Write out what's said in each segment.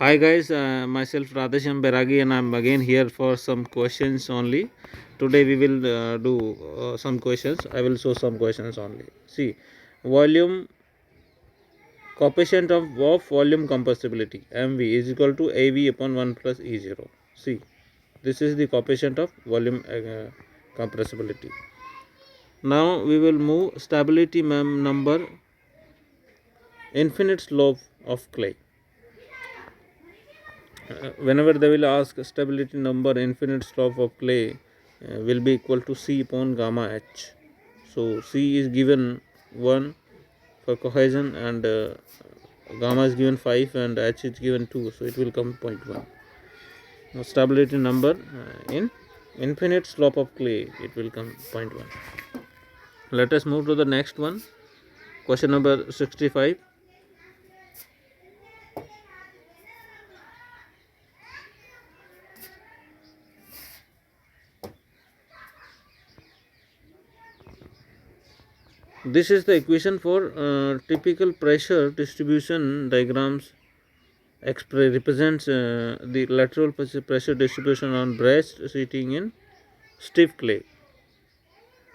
Hi guys, myself Radhesham Beragi and I'm again here for some questions only. Today we will do some questions. I will show some questions only. See, volume coefficient of volume compressibility mv is equal to av upon 1 plus e0. See, this is the coefficient of volume compressibility. Now we will move stability number infinite slope of clay. Whenever they will ask stability number infinite slope of clay will be equal to c upon gamma h. So c is given 1 for cohesion and gamma is given 5 and h is given 2, so it will come 0.1. Now stability number in infinite slope of clay, it will come 0.1. Let us move to the next one. Question number 65. This is the equation for typical pressure distribution diagrams. Represents the lateral pressure distribution on breast seating in stiff clay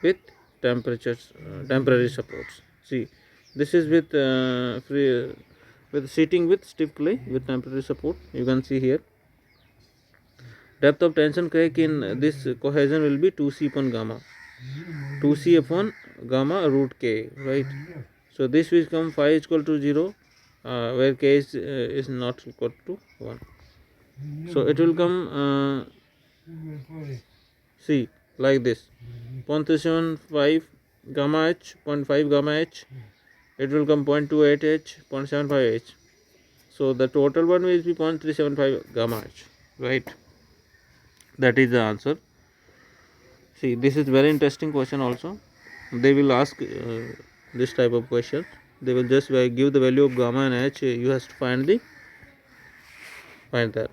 with temporary supports. See, this is with seating with stiff clay with temporary support. You can see here. Depth of tension crack in this cohesion will be 2c upon gamma. 2c upon gamma root k, right? So this will come phi is equal to 0, where k is not equal to 1. So it will come see like this 0.375 gamma h, 0.5 gamma h, it will come 0.28 h, 0.75 h. So the total one will be 0.375 gamma h, right? That is the answer. See, this is very interesting question also. They will ask this type of question. They will just give the value of gamma and h. You have to find that,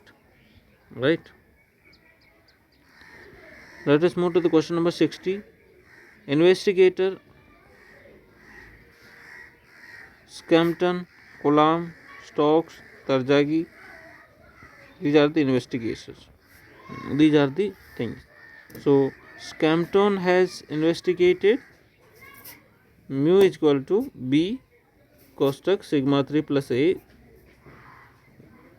right? Let us move to the question number 60. Investigator Scampton, Coulomb, Stokes, Tarjagi. These are the investigations. These are the things. So Scampton has investigated mu is equal to b cosec sigma 3 plus a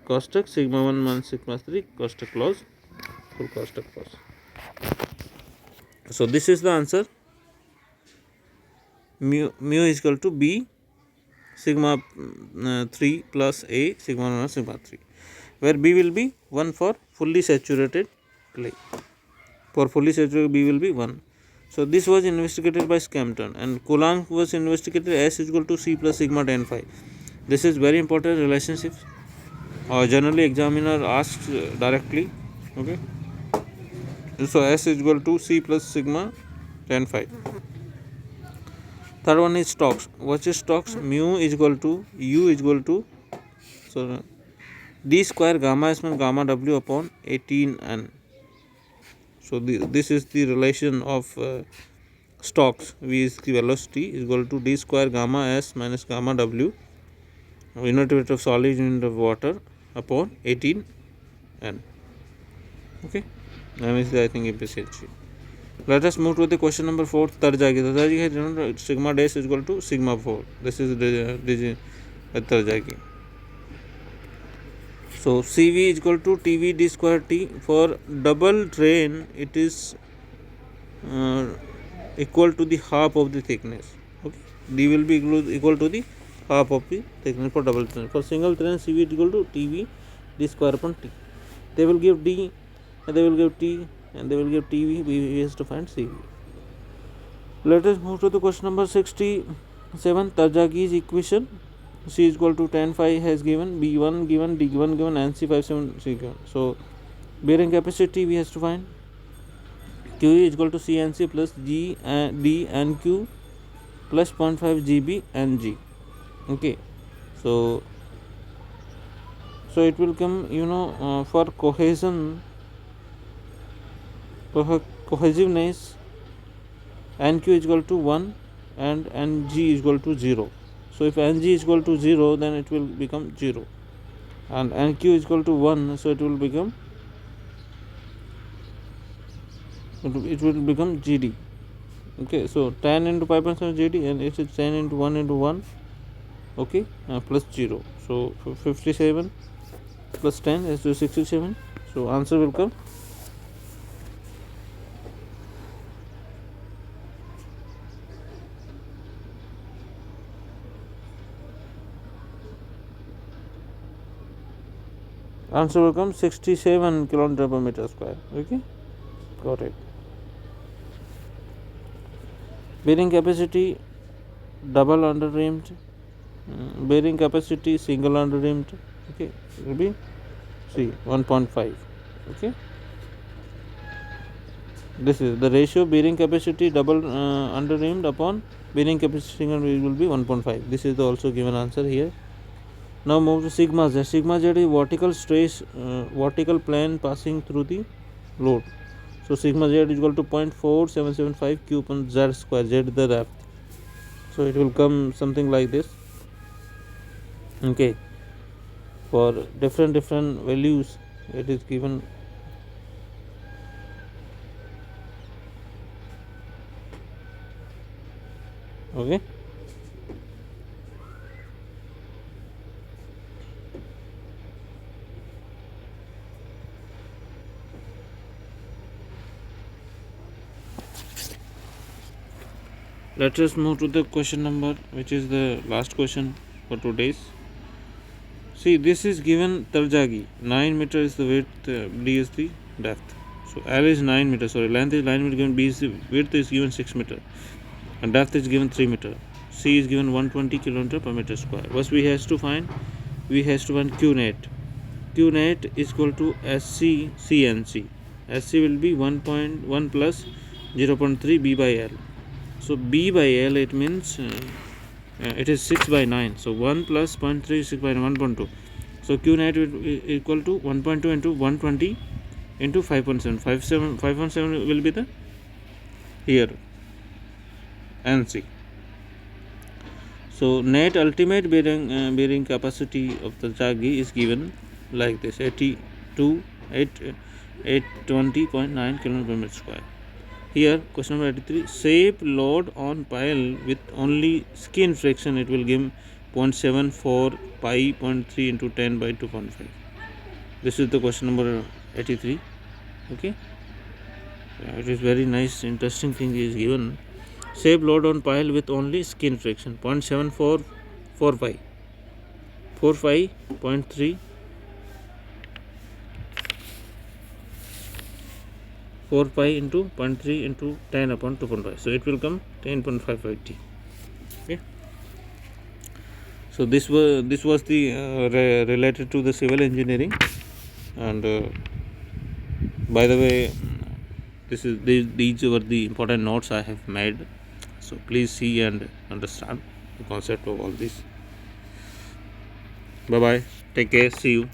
cosec sigma 1 minus sigma 3 cosec loss full cosec loss. So this is the answer. Mu is equal to b sigma 3 plus a sigma 1 minus sigma 3, where b will be 1 for fully saturated clay. For fully saturated b will be 1. So this was investigated by Scampton, and Coulomb was investigated S is equal to C plus sigma tan phi. This is very important relationship. Generally examiner asks directly. Okay. So S is equal to C plus sigma tan phi. Third one is Stokes. What is Stokes? Mu is equal to U is equal to d square gamma S minus gamma W upon 18n. So this is the relation of Stokes. V is the velocity is equal to d square gamma S minus gamma W, unit weight of solid, unit of water, upon 18n. Okay, that is I think efficiency. Let us move to the question number 4. Tarjagi has sigma dash is equal to sigma 4. This is Tarjagi. So CV is equal to TV d square T. For double drain, it is equal to the half of the thickness. Okay, D will be equal to the half of the thickness for double drain. For single drain, CV is equal to TV d square upon T. They will give D, and they will give T, and they will give TV. We have to find CV. Let us move to the question number 67. Tarjagi's equation. C is equal to tan phi has given, B1 given, D1 given, and C57 C given. So bearing capacity we have to find. Q is equal to C and C plus G and D and Q plus 0.5 GB and G. Okay, so it will come, for cohesion, cohesiveness, NQ is equal to 1 and NG is equal to 0. So if NG is equal to 0, then it will become 0. and NQ is equal to 1, so it will become GD. Okay, so 10 into 5.7 GD, and it is 10 into 1 into 1, okay, plus 0. So 57 plus 10 is to 67. So answer will come answer will come 67 kilometer per meter square. Okay, got it. Bearing capacity double under rimmed, bearing capacity single under rimmed. Okay, it will be 1.5. Okay, this is the ratio bearing capacity double under rimmed upon bearing capacity single will be 1.5. This is the also given answer here. Now move to sigma z. Sigma z is vertical stress, vertical plane passing through the load. So sigma z is equal to 0.4775 q upon z square. Z the depth. So it will come something like this. Okay. For different values, it is given. Okay. Let us move to the question number, which is the last question for today's. See, this is given Tarjagi. 9 meter is the width, D is the depth. So L is 9 meter. Sorry, length is 9 meter. Given B is the width is given 6 meter, and depth is given 3 meter. C is given 120 kilometer per meter square. What we has to find? We has to find Q net. Q net is equal to SC CNC. SC will be 1.1 plus 0.3 B by L. So B by L, it means it is 6 by 9. So 1 plus 0.3 6 by 1.2. So Q net will equal to 1.2 into 120 into 5.7. 5.7 will be the here NC. So net ultimate bearing capacity of the Tarjagi is given like this: 820.9 km per meter square. Here question number 83, shape load on pile with only skin friction, it will give 0.74 pi 0.3 into 10 by 2.5. This is the question number 83. Okay, it is very nice, interesting thing is given. Shape load on pile with only skin friction, 0.74 4 pi 0.3 4 pi into 0.3 into 10 upon 2.5. So it will come 10.550. Okay. So this was the related to the civil engineering, and by the way, these were the important notes I have made. So please see and understand the concept of all this. Bye bye. Take care. See you.